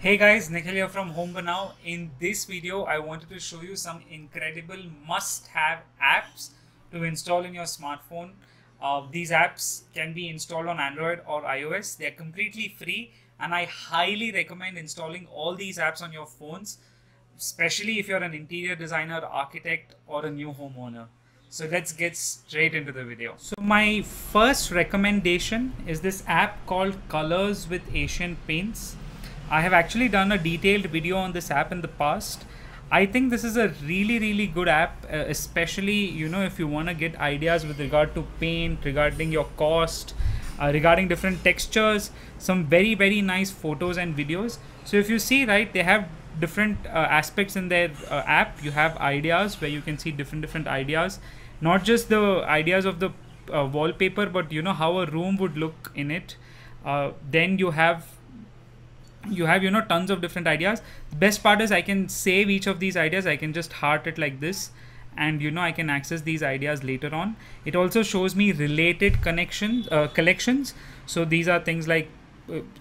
Hey guys, Nikhil here from Home Banao. In this video, I wanted to show you some incredible must-have apps to install in your smartphone. These apps can be installed on Android or iOS. They're completely free and I highly recommend installing all these apps on your phones, especially if you're an interior designer, architect or a new homeowner. So let's get straight into the video. So my first recommendation is this app called Colors with Asian Paints. I have actually done a detailed video on this app in the past. I think this is a really good app, especially if you want to get ideas with regard to paint, regarding your cost, regarding different textures, some very nice photos and videos. So if you see, right, they have different aspects in their app. You have ideas where you can see different ideas, not just the ideas of the wallpaper, but how a room would look in it. Then you have tons of different ideas. The best part is I can save each of these ideas. I can just heart it like this, and I can access these ideas later on. It also shows me related collections. So these are things like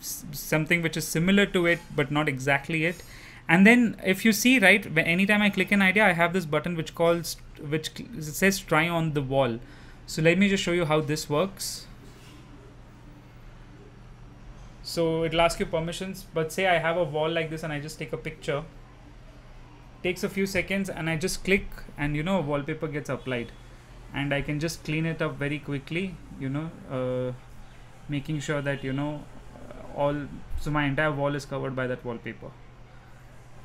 something which is similar to it but not exactly it. And then if you see, right, anytime I click an idea, I have this button which says try on the wall. So let me just show you how this works. So it'll ask you permissions, but say I have a wall like this and I just take a picture. Takes a few seconds and I just click and a wallpaper gets applied, and I can just clean it up very quickly, making sure that so my entire wall is covered by that wallpaper.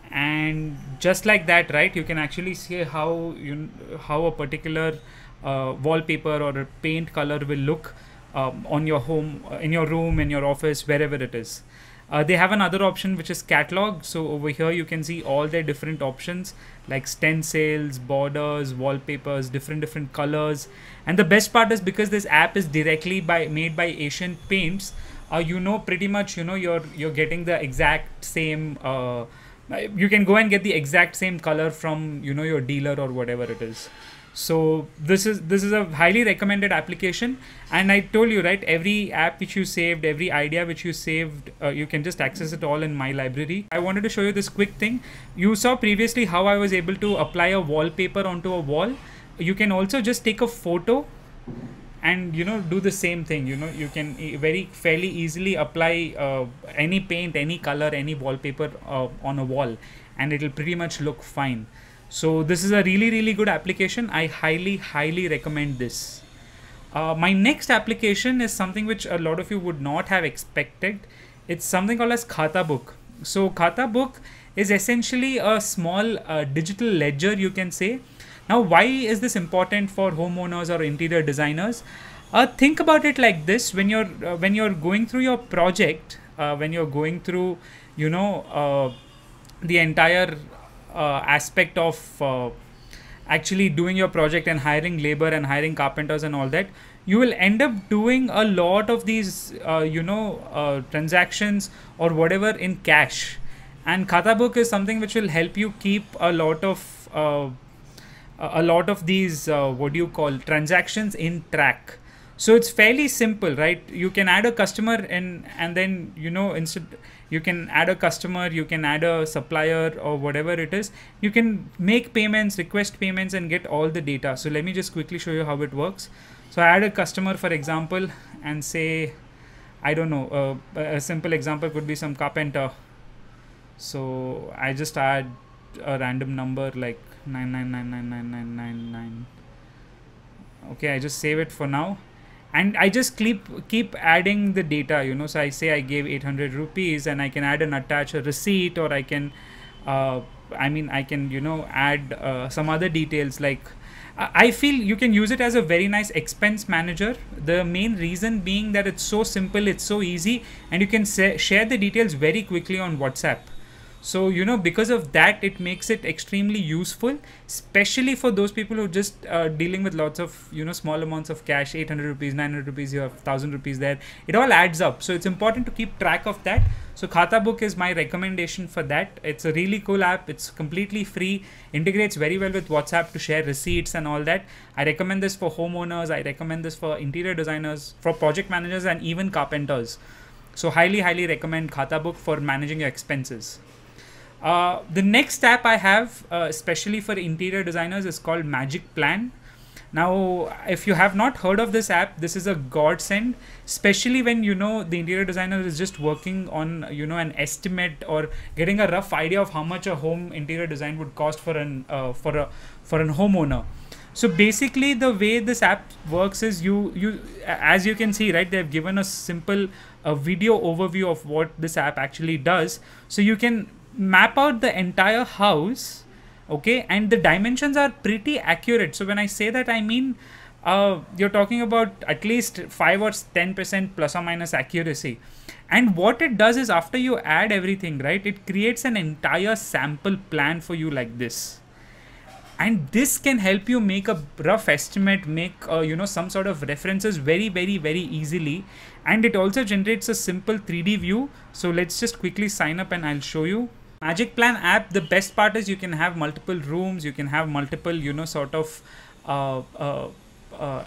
And just like that, right, you can actually see how a particular wallpaper or a paint color will look on your home, in your room, in your office, wherever it is. They have another option which is catalog. So over here you can see all their different options like stencils, borders, wallpapers, different colors. And the best part is, because this app is directly made by Asian Paints, pretty much you're getting the exact same you can go and get the exact same color from your dealer or whatever it is. So this is a highly recommended application, and I told you, right, every app which you saved, every idea which you saved, you can just access it all in my library. I wanted to show you this quick thing. You saw previously how I was able to apply a wallpaper onto a wall. You can also just take a photo and do the same thing. You can fairly easily apply any paint, any color, any wallpaper on a wall, and it'll pretty much look fine. So this is a really good application. I highly recommend this. My next application is something which a lot of you would not have expected. It's something called as Khatabook. So Khatabook is essentially a small digital ledger, you can say. Now, why is this important for homeowners or interior designers? Think about it like this: when you're going through your project, when you're going through the entire aspect of actually doing your project and hiring labor and hiring carpenters and all that, you will end up doing a lot of these transactions or whatever in cash. And Khatabook is something which will help you keep a lot of these transactions in track. So it's fairly simple, right? You can add a customer and then you can add a customer, you can add a supplier or whatever it is. You can make payments, request payments, and get all the data. So let me just quickly show you how it works. So I add a customer, for example, and say, I don't know, a simple example could be some carpenter. So I just add a random number like 9999999. Okay, I just save it for now. And I just keep adding the data, so I say I gave 800 rupees, and I can add and attach a receipt, or I can add some other details. Like I feel you can use it as a very nice expense manager. The main reason being that it's so simple, it's so easy, and you can share the details very quickly on WhatsApp. So because of that, it makes it extremely useful, especially for those people who just dealing with lots of small amounts of cash. 800 rupees, 900 rupees, you have 1000 rupees there. It all adds up, so it's important to keep track of that. So Khatabook is my recommendation for that. It's a really cool app. It's completely free, integrates very well with WhatsApp to share receipts and all that. I recommend this for homeowners. I recommend this for interior designers, for project managers, and even carpenters. So highly recommend Khatabook for managing your expenses. The next app I have, especially for interior designers, is called Magic Plan. Now, if you have not heard of this app, this is a godsend, especially when the interior designer is just working on an estimate or getting a rough idea of how much a home interior design would cost for an homeowner. So basically, the way this app works is you as you can see, right, they have given a simple video overview of what this app actually does. So you can map out the entire house, okay, and the dimensions are pretty accurate. So when I say that, I mean you're talking about at least 5 or 10% plus or minus accuracy. And what it does is, after you add everything, right, it creates an entire sample plan for you like this. And this can help you make a rough estimate, make some sort of references very easily. And it also generates a simple 3D view. So let's just quickly sign up and I'll show you. Magic Plan app, the best part is you can have multiple rooms, you can have multiple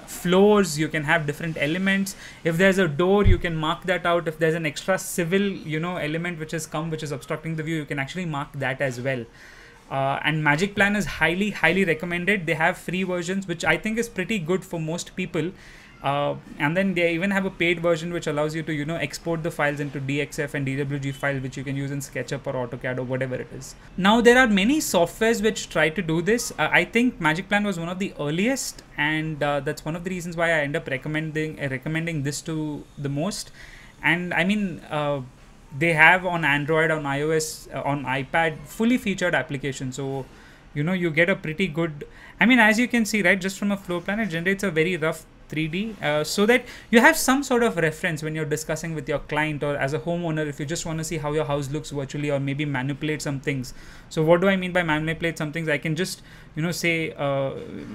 floors, you can have different elements. If there's a door, you can mark that out. If there's an extra civil element which is obstructing the view, you can actually mark that as well. And Magic Plan is highly recommended. They have free versions, which I think is pretty good for most people. And then they even have a paid version which allows you to export the files into DXF and DWG file, which you can use in SketchUp or AutoCAD or whatever it is. Now there are many softwares which try to do this. I think Magic Plan was one of the earliest, and that's one of the reasons why I end up recommending this to the most. And I mean, they have on Android, on iOS, on iPad, fully featured application. So you get a pretty good, I mean, as you can see, right, just from a floor plan, it generates a very rough 3D, so that you have some sort of reference when you're discussing with your client, or as a homeowner, if you just want to see how your house looks virtually, or maybe manipulate some things. So what do I mean by manipulate some things? I can just say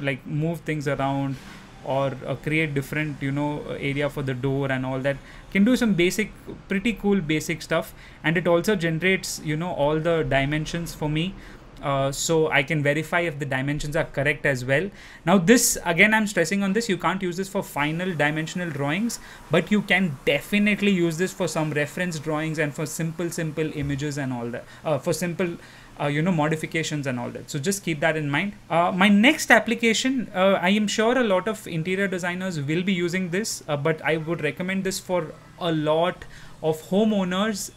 like move things around, or create different area for the door and all that. Can do some pretty cool basic stuff. And it also generates all the dimensions for me, so I can verify if the dimensions are correct as well. Now this, again, I'm stressing on this, you can't use this for final dimensional drawings, but you can definitely use this for some reference drawings and for simple images and all that, for simple modifications and all that. So just keep that in mind. My next application, I am sure a lot of interior designers will be using this, but I would recommend this for a lot of homeowners.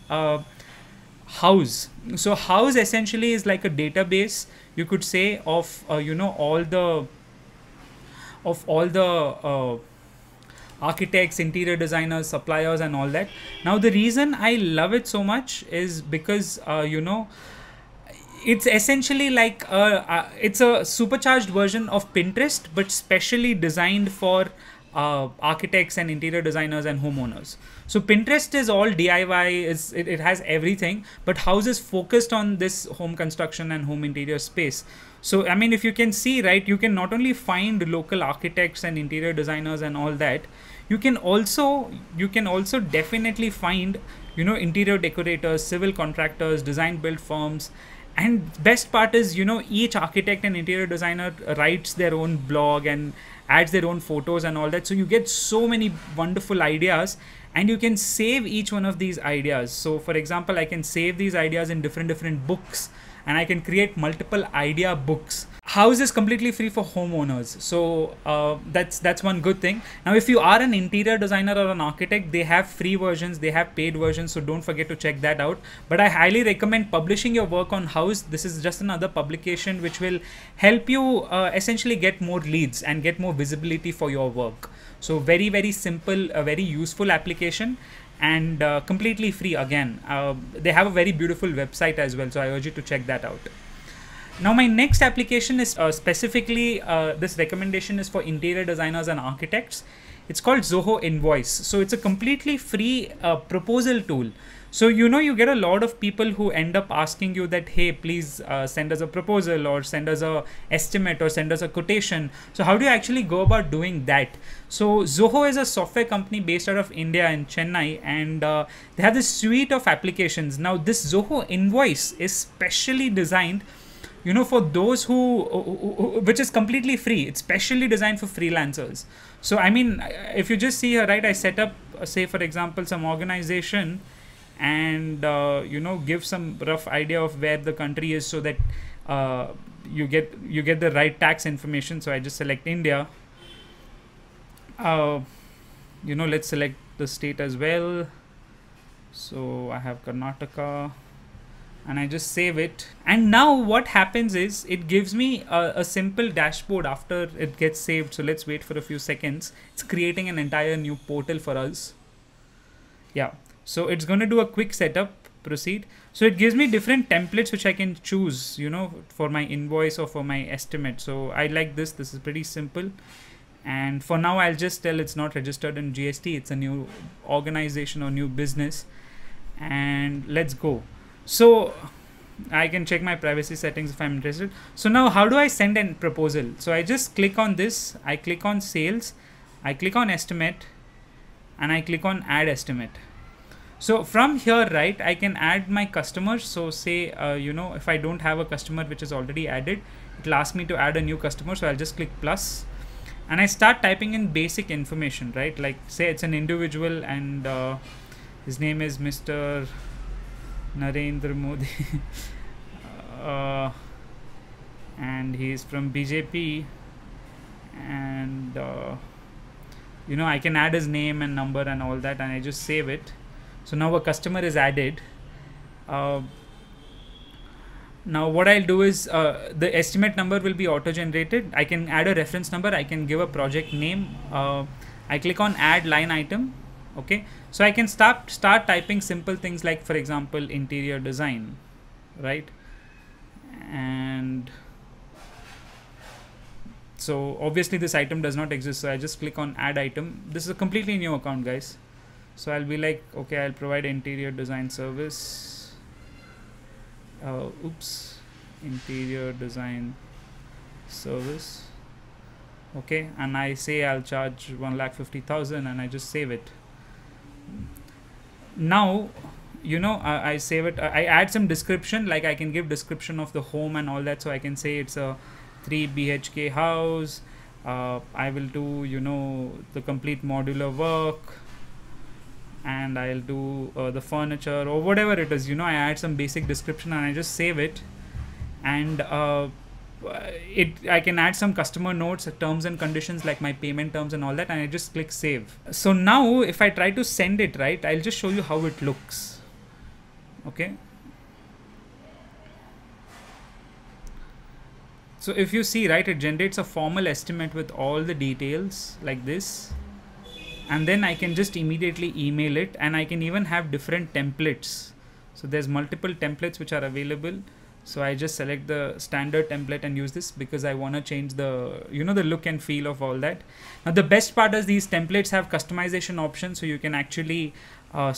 House. So House essentially is like a database, you could say, of all the architects, interior designers, suppliers and all that. Now the reason I love it so much is because it's essentially like it's a supercharged version of Pinterest, but specially designed for architects and interior designers and homeowners. So Pinterest is all DIY, it has everything, but House is focused on this home construction and home interior space. So I mean, if you can see, right, you can not only find local architects and interior designers and all that, you can also definitely find interior decorators, civil contractors, design build firms. And best part is, each architect and interior designer writes their own blog and adds their own photos and all that. So you get so many wonderful ideas, and you can save each one of these ideas. So for example, I can save these ideas in different books, and I can create multiple idea books. House is completely free for homeowners, so that's one good thing. Now if you are an interior designer or an architect, they have free versions, they have paid versions, so don't forget to check that out. But I highly recommend publishing your work on House. This is just another publication which will help you essentially get more leads and get more visibility for your work. So very simple, a very useful application, and completely free again. They have a very beautiful website as well, so I urge you to check that out. Now my next application is specifically, this recommendation is for interior designers and architects. It's called Zoho Invoice. So it's a completely free proposal tool. So you get a lot of people who end up asking you that, hey, please send us a proposal, or send us a estimate, or send us a quotation. So how do you actually go about doing that? So Zoho is a software company based out of India in Chennai, and they have this suite of applications. Now this Zoho Invoice is specially designed for those which is completely free. It's specially designed for freelancers. So I mean, if you just see here, right, I set up, say for example, some organization, and give some rough idea of where the country is, so that you get the right tax information. So I just select India. Let's select the state as well. So I have Karnataka, and I just save it. And now what happens is it gives me a simple dashboard after it gets saved. So let's wait for a few seconds. It's creating an entire new portal for us. Yeah, so it's going to do a quick setup. Proceed. So it gives me different templates which I can choose, for my invoice or for my estimate. So I like this. This is pretty simple. And for now, I'll just tell it's not registered in GST. It's a new organization or new business. And let's go. So I can check my privacy settings if I'm interested. So now how do I send a proposal? So I just click on this. I click on sales. I click on estimate. And I click on add estimate. So from here, right, I can add my customers. So say, if I don't have a customer which is already added, it'll ask me to add a new customer. So I'll just click plus. And I start typing in basic information, right? Like say it's an individual, and his name is Mr. Narendra Modi. And he's from BJP. And, I can add his name and number and all that, and I just save it. So now a customer is added. Now what I'll do is the estimate number will be auto generated. I can add a reference number. I can give a project name. I click on add line item. Okay, so I can start typing simple things like, for example, interior design, right? And so obviously this item does not exist, so I just click on add item. This is a completely new account, guys. So I'll be like, okay, I'll provide interior design service. Interior design service. Okay, and I say I'll charge 1,50,000, and I just save it. Now, I save it. I add some description, like I can give description of the home and all that. So I can say it's a 3 BHK house. I will do, the complete modular work. And I'll do the furniture or whatever it is. I add some basic description, and I just save it. And I can add some customer notes, terms and conditions, like my payment terms and all that, and I just click save. So now if I try to send it, right, I'll just show you how it looks. Okay. So if you see, right, it generates a formal estimate with all the details like this. And then I can just immediately email it, and I can even have different templates. So there's multiple templates which are available. So I just select the standard template and use this because I want to change the, the look and feel of all that. Now the best part is these templates have customization options. So you can actually add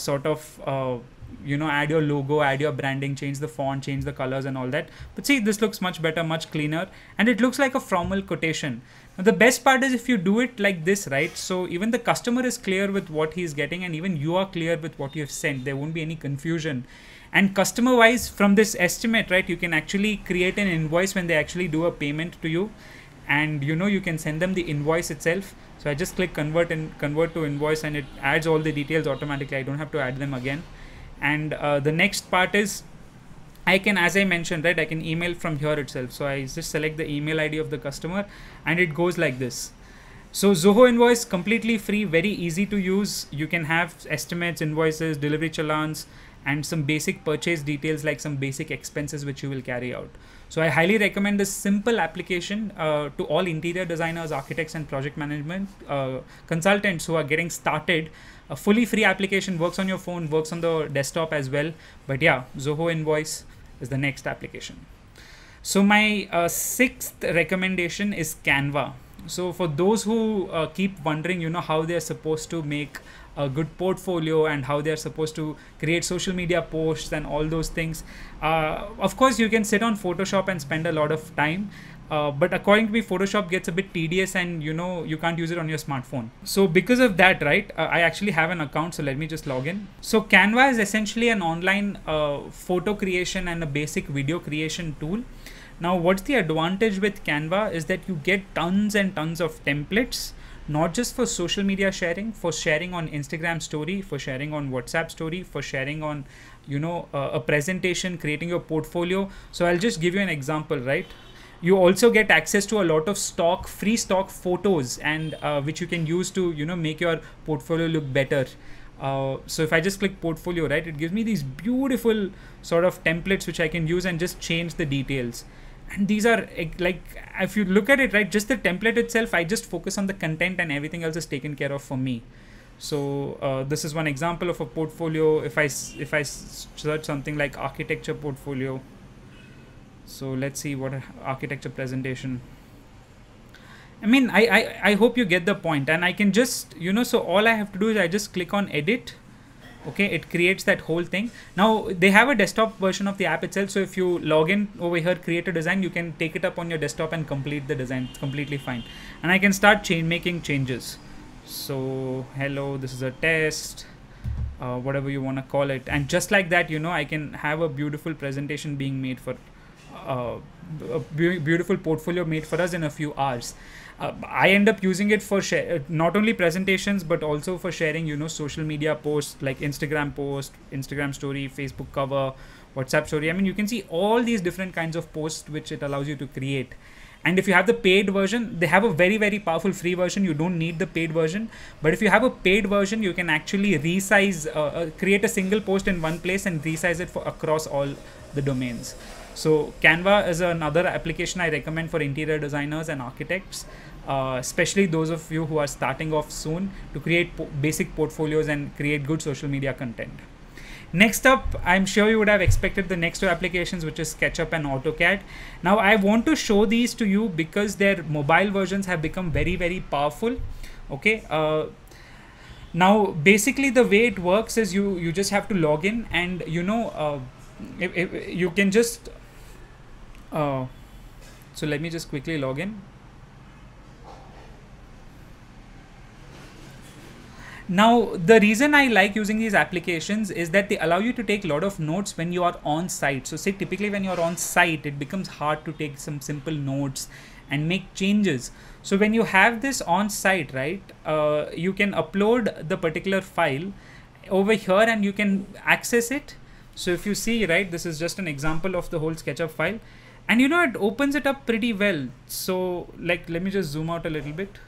your logo, add your branding, change the font, change the colors and all that. But see, this looks much better, much cleaner, and it looks like a formal quotation. Now the best part is if you do it like this, right? So even the customer is clear with what he's getting, and even you are clear with what you have sent. There won't be any confusion. And customer wise, from this estimate, right, you can actually create an invoice when they actually do a payment to you. And you can send them the invoice itself. So I just click convert to invoice, and it adds all the details automatically. I don't have to add them again. And the next part is I can, as I mentioned, right, I can email from here itself. So I just select the email ID of the customer, and it goes like this. So Zoho Invoice, completely free, very easy to use. You can have estimates, invoices, delivery challans, and some basic purchase details, like some basic expenses which you will carry out. So I highly recommend this simple application to all interior designers, architects, and project management consultants who are getting started. A fully free application, works on your phone, works on the desktop as well. But yeah, Zoho Invoice is the next application. So my sixth recommendation is Canva. So for those who keep wondering, how they're supposed to make a good portfolio and how they're supposed to create social media posts and all those things, of course you can sit on Photoshop and spend a lot of time. But according to me, Photoshop gets a bit tedious, and you can't use it on your smartphone. So because of that, right, I actually have an account. So let me just log in. So Canva is essentially an online photo creation and a basic video creation tool. Now, what's the advantage with Canva is that you get tons and tons of templates, not just for social media sharing, for sharing on Instagram story, for sharing on WhatsApp story, for sharing on, a presentation, creating your portfolio. So I'll just give you an example, right? You also get access to a lot of free stock photos, and which you can use to make your portfolio look better. So if I just click portfolio, right, it gives me these beautiful sort of templates which I can use and just change the details. And these are like, if you look at it, right, just the template itself, I just focus on the content and everything else is taken care of for me. So this is one example of a portfolio. If I search something like architecture portfolio, so let's see what architecture presentation. I mean, I hope you get the point, and I can just, so all I have to do is I just click on edit. Okay, it creates that whole thing. Now they have a desktop version of the app itself, so if you log in over here, create a design, you can take it up on your desktop and complete the design. It's completely fine. And I can start making changes. So hello, this is a test, whatever you want to call it, and just like that, I can have a beautiful presentation being made for a beautiful portfolio made for us in a few hours. I end up using it for not only presentations, but also for sharing, social media posts like Instagram post, Instagram story, Facebook cover, WhatsApp story. I mean, you can see all these different kinds of posts which it allows you to create. And if you have the paid version, they have a very, very powerful free version. You don't need the paid version. But if you have a paid version, you can actually resize, create a single post in one place and resize it across all the domains. So Canva is another application I recommend for interior designers and architects, especially those of you who are starting off soon, to create basic portfolios and create good social media content. Next up, I'm sure you would have expected the next two applications, which is SketchUp and AutoCAD. Now I want to show these to you because their mobile versions have become very, very powerful. Okay. Now basically the way it works is you just have to log in, and if you can just so let me just quickly log in. Now, the reason I like using these applications is that they allow you to take a lot of notes when you are on site. So say typically when you're on site, it becomes hard to take some simple notes and make changes. So when you have this on site, right, you can upload the particular file over here and you can access it. So if you see, right, this is just an example of the whole SketchUp file, and it opens it up pretty well. So like, let me just zoom out a little bit.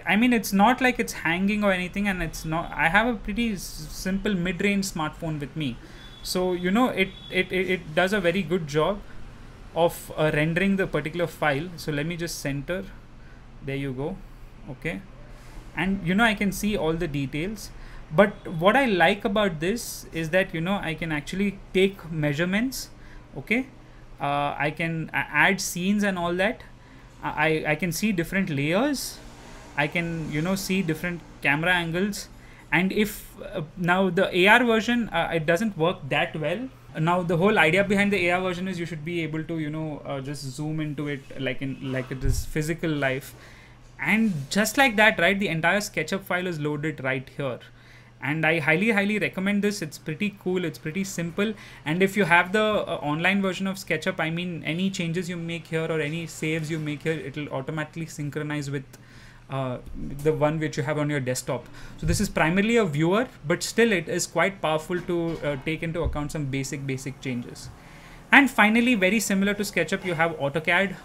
I mean, it's not like it's hanging or anything, and it's not, I have a pretty simple mid-range smartphone with me. So, it does a very good job of rendering the particular file. So let me just center. There you go. Okay. And, I can see all the details. But what I like about this is that, I can actually take measurements. Okay. I can add scenes and all that. I can see different layers. I can see different camera angles, and if now the AR version it doesn't work that well. Now the whole idea behind the AR version is you should be able to just zoom into it like it is physical life, and just like that, right, the entire SketchUp file is loaded right here. And I highly recommend this. It's pretty cool, it's pretty simple, and if you have the online version of SketchUp, I mean, any changes you make here or any saves you make here, it will automatically synchronize with the one which you have on your desktop. So this is primarily a viewer, but still it is quite powerful to take into account some basic changes. And finally, very similar to SketchUp, you have AutoCAD.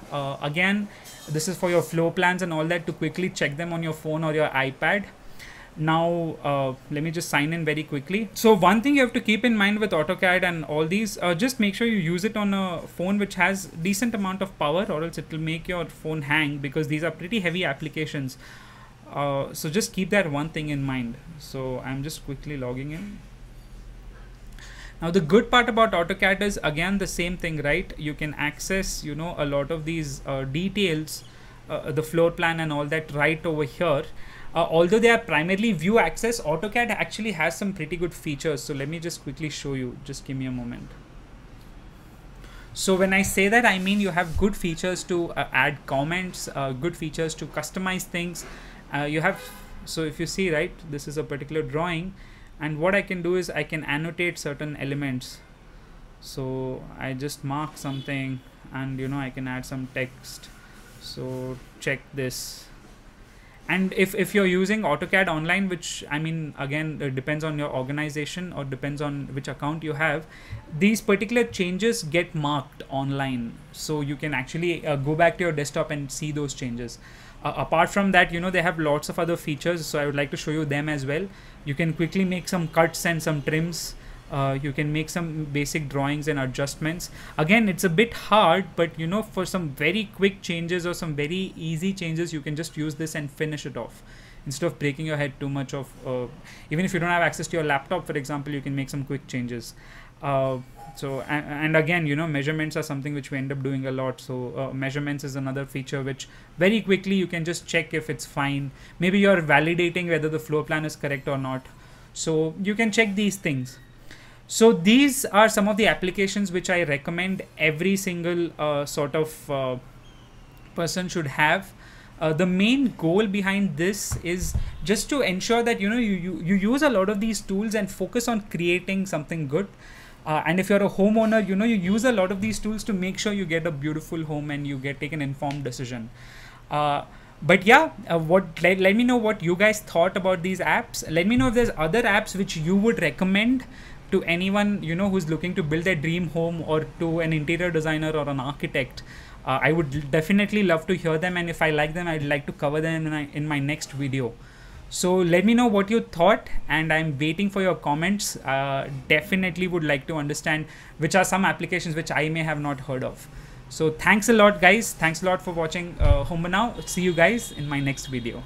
Again, this is for your floor plans and all that, to quickly check them on your phone or your iPad. Now let me just sign in very quickly. So one thing you have to keep in mind with AutoCAD and all these, just make sure you use it on a phone which has decent amount of power, or else it will make your phone hang, because these are pretty heavy applications. So just keep that one thing in mind. So I'm just quickly logging in. Now the good part about AutoCAD is again the same thing, right? You can access a lot of these details, the floor plan and all that right over here. Although they are primarily view access, AutoCAD actually has some pretty good features. So let me just quickly show you. Just give me a moment. So when I say that, I mean you have good features to add comments, good features to customize things. So if you see, right, this is a particular drawing, and what I can do is I can annotate certain elements. So I just mark something, and I can add some text. So check this. And if you're using AutoCAD online, which I mean, again, it depends on your organization or depends on which account you have, these particular changes get marked online, so you can actually go back to your desktop and see those changes. Apart from that, they have lots of other features, so I would like to show you them as well. You can quickly make some cuts and some trims. You can make some basic drawings and adjustments. Again, it's a bit hard, but for some very quick changes or some very easy changes, you can just use this and finish it off instead of breaking your head too much of even if you don't have access to your laptop, for example, you can make some quick changes. So and again, measurements are something which we end up doing a lot. So measurements is another feature which very quickly you can just check if it's fine. Maybe you're validating whether the floor plan is correct or not, so you can check these things. So these are some of the applications which I recommend every single sort of person should have. The main goal behind this is just to ensure that you use a lot of these tools and focus on creating something good. And if you're a homeowner, you use a lot of these tools to make sure you get a beautiful home and you take an informed decision. But yeah, let me know what you guys thought about these apps. Let me know if there's other apps which you would recommend to anyone who's looking to build their dream home, or to an interior designer or an architect. I would definitely love to hear them, and if I like them, I'd like to cover them in my next video. So let me know what you thought, and I'm waiting for your comments. Definitely would like to understand which are some applications which I may have not heard of. So thanks a lot, guys. Thanks a lot for watching Home Now. See you guys in my next video.